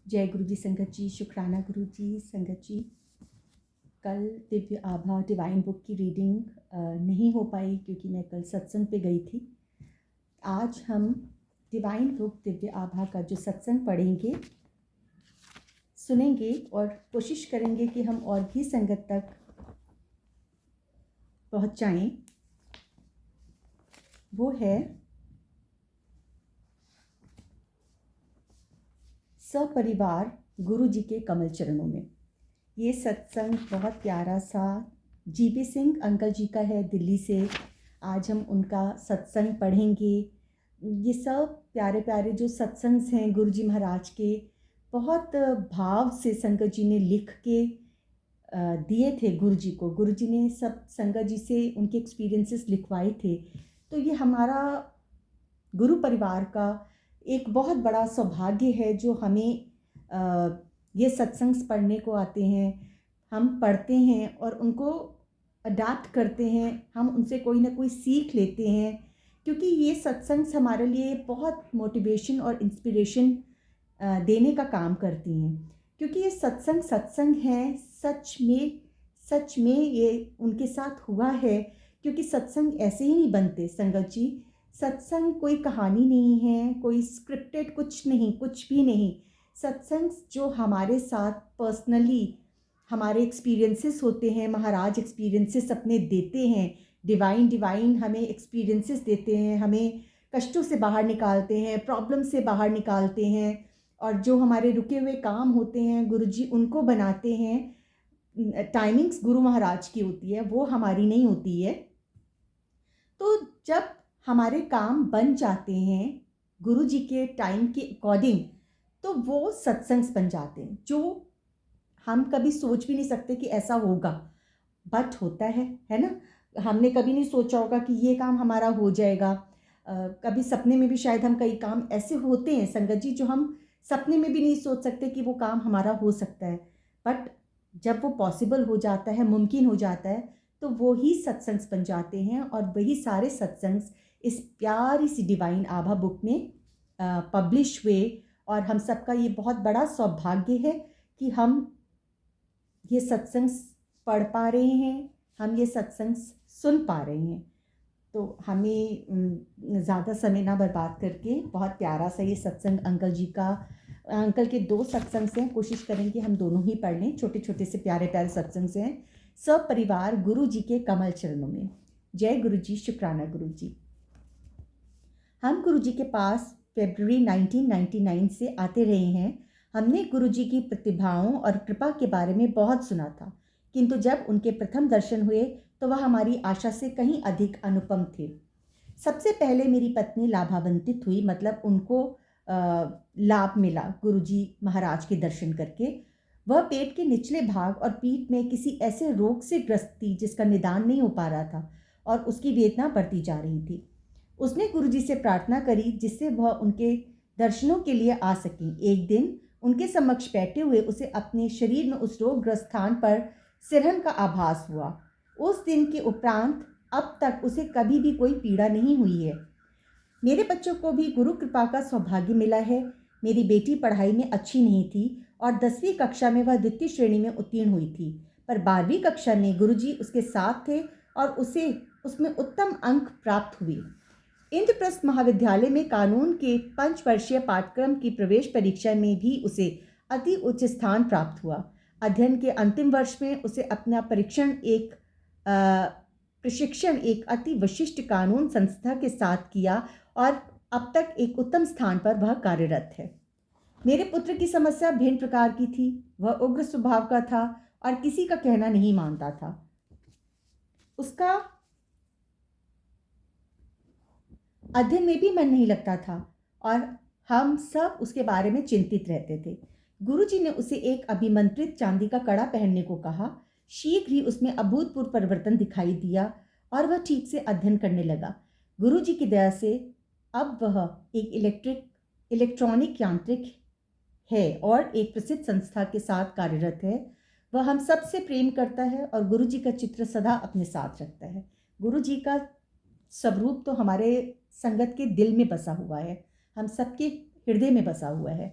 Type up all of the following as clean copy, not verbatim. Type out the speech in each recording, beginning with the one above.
जय गुरु जी संगत जी, शुक्राना गुरु जी संगत जी। कल दिव्य आभा डिवाइन बुक की रीडिंग नहीं हो पाई क्योंकि मैं कल सत्संग पे गई थी। आज हम डिवाइन बुक दिव्य आभा का जो सत्संग पढ़ेंगे, सुनेंगे और कोशिश करेंगे कि हम और भी संगत तक पहुंचाएं। वो है सपरिवार गुरु जी के कमल चरणों में। ये सत्संग बहुत प्यारा सा जीपी सिंह अंकल जी का है, दिल्ली से। आज हम उनका सत्संग पढ़ेंगे। ये सब प्यारे प्यारे जो सत्संग हैं गुरु जी महाराज के, बहुत भाव से संगत जी ने लिख के दिए थे गुरु जी को। गुरु जी ने सब संगत जी से उनके एक्सपीरियंसेस लिखवाए थे। तो ये हमारा गुरु परिवार का एक बहुत बड़ा सौभाग्य है जो हमें ये सत्संग पढ़ने को आते हैं। हम पढ़ते हैं और उनको अडाप्ट करते हैं, हम उनसे कोई ना कोई सीख लेते हैं, क्योंकि ये सत्संग हमारे लिए बहुत मोटिवेशन और इंस्पिरेशन देने का काम करती हैं। क्योंकि ये सत्संग है, सच में ये उनके साथ हुआ है। क्योंकि सत्संग ऐसे ही नहीं बनते संगत जी। सत्संग कोई कहानी नहीं है, कोई स्क्रिप्टेड कुछ नहीं, कुछ भी नहीं। सत्संग जो हमारे साथ पर्सनली हमारे एक्सपीरियंसेस होते हैं, महाराज एक्सपीरियंसेस अपने देते हैं, डिवाइन हमें एक्सपीरियंसेस देते हैं, हमें कष्टों से बाहर निकालते हैं, प्रॉब्लम से बाहर निकालते हैं। और जो हमारे रुके हुए काम होते हैं गुरुजी उनको बनाते हैं। टाइमिंग्स गुरु महाराज की होती है, वो हमारी नहीं होती है। तो जब हमारे काम बन जाते हैं गुरु जी के टाइम के अकॉर्डिंग, तो वो सत्संग बन जाते हैं जो हम कभी सोच भी नहीं सकते कि ऐसा होगा, बट होता है ना। हमने कभी नहीं सोचा होगा कि ये काम हमारा हो जाएगा। कभी सपने में भी शायद हम कई काम ऐसे होते हैं संगत जी जो हम सपने में भी नहीं सोच सकते कि वो काम हमारा हो सकता है। बट जब वो पॉसिबल हो जाता है, मुमकिन हो जाता है, तो वो ही सत्संग बन जाते हैं। और वही सारे सत्संग इस प्यारी सी डिवाइन आभा बुक में पब्लिश हुए। और हम सबका ये बहुत बड़ा सौभाग्य है कि हम ये सत्संग पढ़ पा रहे हैं, हम ये सत्संग सुन पा रहे हैं। तो हमें ज़्यादा समय ना बर्बाद करके बहुत प्यारा सा ये सत्संग अंकल के 2 सत्संग से हैं, कोशिश करेंगे हम दोनों ही पढ़ लें। छोटे छोटे से प्यारे प्यारे सत्संग से हैं। सब परिवार गुरु जी के कमल चरणों में। जय गुरु जी, शुक्राना गुरु जी। हम गुरु जी के पास फरवरी 1999 से आते रहे हैं। हमने गुरु जी की प्रतिभाओं और कृपा के बारे में बहुत सुना था, किंतु जब उनके प्रथम दर्शन हुए तो वह हमारी आशा से कहीं अधिक अनुपम थे। सबसे पहले मेरी पत्नी लाभान्वित हुई, मतलब उनको लाभ मिला गुरुजी महाराज के दर्शन करके। वह पेट के निचले भाग और पीठ में किसी ऐसे रोग से ग्रस्त थी जिसका निदान नहीं हो पा रहा था और उसकी वेदना बढ़ती जा रही थी। उसने गुरुजी से प्रार्थना करी जिससे वह उनके दर्शनों के लिए आ सकें। एक दिन उनके समक्ष बैठे हुए उसे अपने शरीर में उस रोगग्रस्त स्थान पर सिरहन का आभास हुआ। उस दिन के उपरांत अब तक उसे कभी भी कोई पीड़ा नहीं हुई है। मेरे बच्चों को भी गुरु कृपा का सौभाग्य मिला है। मेरी बेटी पढ़ाई में अच्छी नहीं थी और 10वीं कक्षा में वह द्वितीय श्रेणी में उत्तीर्ण हुई थी, पर 12वीं कक्षा में गुरुजी उसके साथ थे और उसे उसमें उत्तम अंक प्राप्त हुए। इंद्रप्रस्थ महाविद्यालय में कानून के 5 वर्षीय पाठ्यक्रम की प्रवेश परीक्षा में भी उसे अति उच्च स्थान प्राप्त हुआ। अध्ययन के अंतिम वर्ष में उसे अपना प्रशिक्षण एक अति विशिष्ट कानून संस्था के साथ किया और अब तक एक उत्तम स्थान पर वह कार्यरत है। मेरे पुत्र की समस्या भिन्न प्रकार की थी। वह उग्र स्वभाव का था और किसी का कहना नहीं मानता था। उसका अध्ययन में भी मन नहीं लगता था और हम सब उसके बारे में चिंतित रहते थे। गुरुजी ने उसे एक अभिमंत्रित चांदी का कड़ा पहनने को कहा। शीघ्र ही उसमें अभूतपूर्व परिवर्तन दिखाई दिया और वह ठीक से अध्ययन करने लगा। गुरुजी की दया से अब वह एक इलेक्ट्रॉनिक यांत्रिक है और एक प्रसिद्ध संस्था के साथ कार्यरत है। वह हम सब से प्रेम करता है और गुरुजी का चित्र सदा अपने साथ रखता है। गुरुजी का स्वरूप तो हमारे संगत के दिल में बसा हुआ है, हम सबके हृदय में बसा हुआ है।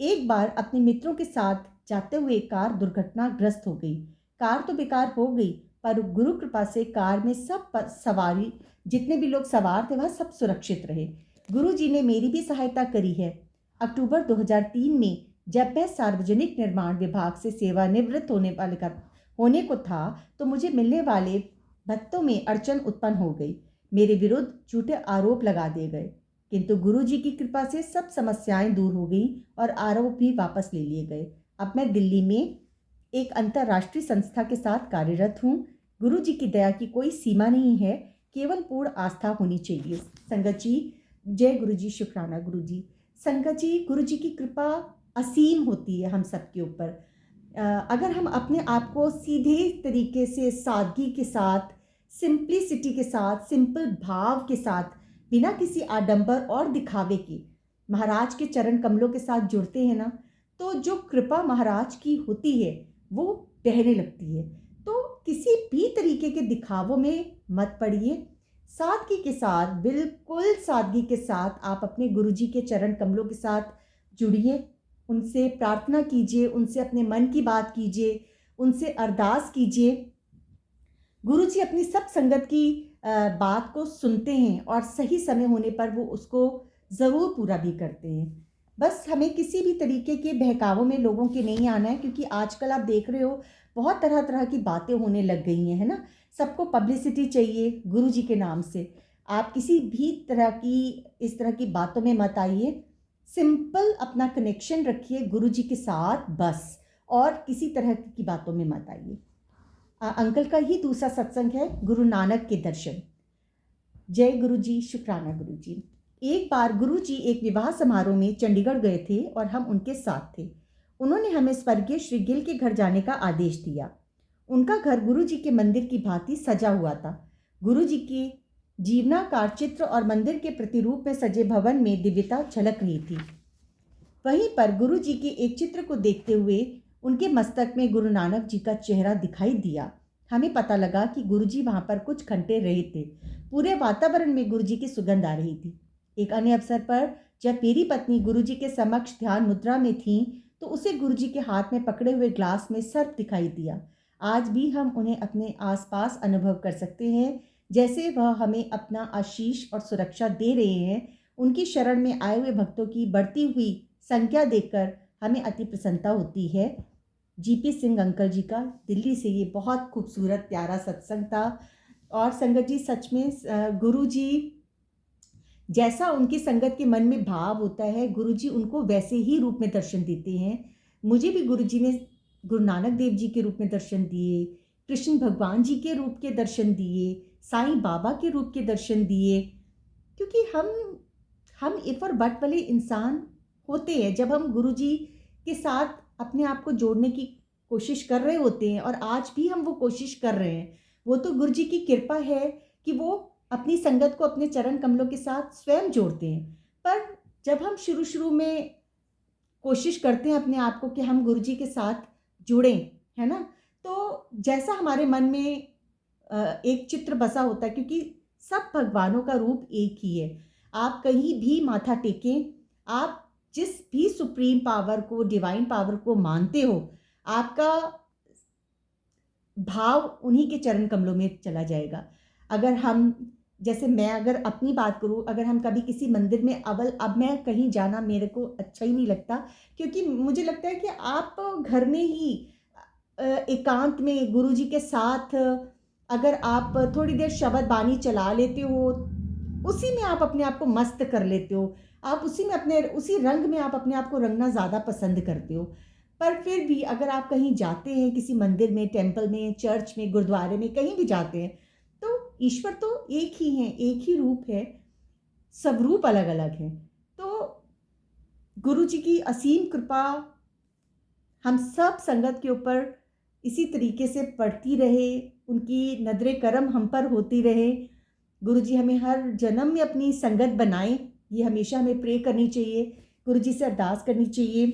एक बार अपने मित्रों के साथ जाते हुए कार दुर्घटनाग्रस्त हो गई। कार तो बेकार हो गई, पर गुरु कृपा से कार में सवारी जितने भी लोग सवार थे वह सब सुरक्षित रहे। गुरु जी ने मेरी भी सहायता करी है। अक्टूबर 2003 में जब मैं सार्वजनिक निर्माण विभाग से सेवानिवृत्त होने को था, तो मुझे मिलने वाले भत्तों में अड़चन उत्पन्न हो गई। मेरे विरुद्ध झूठे आरोप लगा दिए गए, किंतु गुरु जी की कृपा से सब समस्याएं दूर हो गई और आरोप भी वापस ले लिए गए। अब मैं दिल्ली में एक अंतर्राष्ट्रीय संस्था के साथ कार्यरत हूँ। गुरु जी की दया की कोई सीमा नहीं है, केवल पूर्ण आस्था होनी चाहिए। संगत जी, जय गुरु जी, शुक्राना गुरु जी। संगत जी, गुरु जी की कृपा असीम होती है हम सबके ऊपर। अगर हम अपने आप को सीधे तरीके से सादगी के साथ, सिंप्लिसिटी के साथ, सिंपल भाव के साथ, बिना किसी आडंबर और दिखावे के महाराज के चरण कमलों के साथ जुड़ते हैं ना, तो जो कृपा महाराज की होती है वो बहने लगती है। तो किसी भी तरीके के दिखावों में मत पड़िए। सादगी के साथ, बिल्कुल सादगी के साथ आप अपने गुरुजी के चरण कमलों के साथ जुड़िए, उनसे प्रार्थना कीजिए, उनसे अपने मन की बात कीजिए, उनसे अरदास कीजिए। गुरु जी अपनी सब संगत की बात को सुनते हैं और सही समय होने पर वो उसको ज़रूर पूरा भी करते हैं। बस हमें किसी भी तरीके के बहकावों में लोगों के नहीं आना है, क्योंकि आजकल आप देख रहे हो बहुत तरह तरह की बातें होने लग गई हैं, है ना। सबको पब्लिसिटी चाहिए गुरु जी के नाम से। आप किसी भी तरह की इस तरह की बातों में मत आइए। सिंपल अपना कनेक्शन रखिए गुरु जी के साथ बस, और किसी तरह की बातों में मत आइए। अंकल का ही दूसरा सत्संग है, गुरु नानक के दर्शन। जय गुरु जी, शुक्राना गुरु जी। एक बार गुरु जी एक विवाह समारोह में चंडीगढ़ गए थे और हम उनके साथ थे। उन्होंने हमें स्वर्गीय श्री गिल के घर जाने का आदेश दिया। उनका घर गुरु जी के मंदिर की भांति सजा हुआ था। गुरु जी की जीवनाकार चित्र और मंदिर के प्रतिरूप में सजे भवन में दिव्यता झलक रही थी। वहीं पर गुरु जी के एक चित्र को देखते हुए उनके मस्तक में गुरु नानक जी का चेहरा दिखाई दिया। हमें पता लगा कि गुरु जी वहाँ पर कुछ घंटे रहे थे। पूरे वातावरण में गुरु जी की सुगंध आ रही थी। एक अन्य अवसर पर जब मेरी पत्नी गुरु जी के समक्ष ध्यान मुद्रा में थी, तो उसे गुरु जी के हाथ में पकड़े हुए ग्लास में सर्प दिखाई दिया। आज भी हम उन्हें अपने आसपास अनुभव कर सकते हैं, जैसे वह हमें अपना आशीष और सुरक्षा दे रहे हैं। उनकी शरण में आए हुए भक्तों की बढ़ती हुई संख्या देखकर हमें अति प्रसन्नता होती है। जीपी सिंह अंकल जी का दिल्ली से ये बहुत खूबसूरत प्यारा सत्संग था। और संगत जी, सच में गुरु जी जैसा उनकी संगत के मन में भाव होता है, गुरु जी उनको वैसे ही रूप में दर्शन देते हैं। मुझे भी गुरु जी ने गुरु नानक देव जी के रूप में दर्शन दिए, कृष्ण भगवान जी के रूप के दर्शन दिए, साईं बाबा के रूप के दर्शन दिए। क्योंकि हम इफ और बट वाले इंसान होते हैं। जब हम गुरु जी के साथ अपने आप को जोड़ने की कोशिश कर रहे होते हैं, और आज भी हम वो कोशिश कर रहे हैं, वो तो गुरु जी की कृपा है कि वो अपनी संगत को अपने चरण कमलों के साथ स्वयं जोड़ते हैं। पर जब हम शुरू में कोशिश करते हैं अपने आप को कि हम गुरु जी के साथ जुड़ें, है ना, तो जैसा हमारे मन में एक चित्र बसा होता है, क्योंकि सब भगवानों का रूप एक ही है। आप कहीं भी माथा टेकें, आप जिस भी सुप्रीम पावर को, डिवाइन पावर को मानते हो, आपका भाव उन्हीं के चरण कमलों में चला जाएगा। अगर हम, जैसे मैं अगर अपनी बात करूं, अगर हम कभी किसी मंदिर में, अब मैं कहीं जाना मेरे को अच्छा ही नहीं लगता, क्योंकि मुझे लगता है कि आप घर में ही एकांत में गुरु जी के साथ अगर आप थोड़ी देर शब्द बानी चला लेते हो, उसी में आप अपने आप को मस्त कर लेते हो, आप उसी में उसी रंग में आप अपने आप को रंगना ज़्यादा पसंद करते हो। पर फिर भी अगर आप कहीं जाते हैं, किसी मंदिर में, टेम्पल में, चर्च में, गुरुद्वारे में, कहीं भी जाते हैं, तो ईश्वर तो एक ही है, एक ही रूप है, सब रूप अलग अलग हैं। तो गुरु जी की असीम कृपा हम सब संगत के ऊपर इसी तरीके से पड़ती रहे, उनकी नजरे करम हम पर होती रहे। गुरु जी हमें हर जन्म में अपनी संगत बनाएं, ये हमेशा हमें प्रे करनी चाहिए, गुरु जी से अरदास करनी चाहिए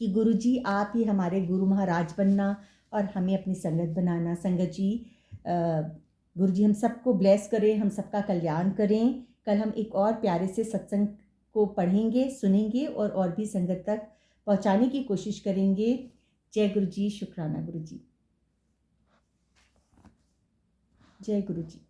कि गुरु जी आप ही हमारे गुरु महाराज बनना और हमें अपनी संगत बनाना। संगत जी, गुरु जी हम सबको ब्लेस करें, हम सबका कल्याण करें। कल हम एक और प्यारे से सत्संग को पढ़ेंगे, सुनेंगे और भी संगत तक पहुंचाने की कोशिश करेंगे। जय गुरु जी, शुक्राना गुरु जी, जय गुरु जी।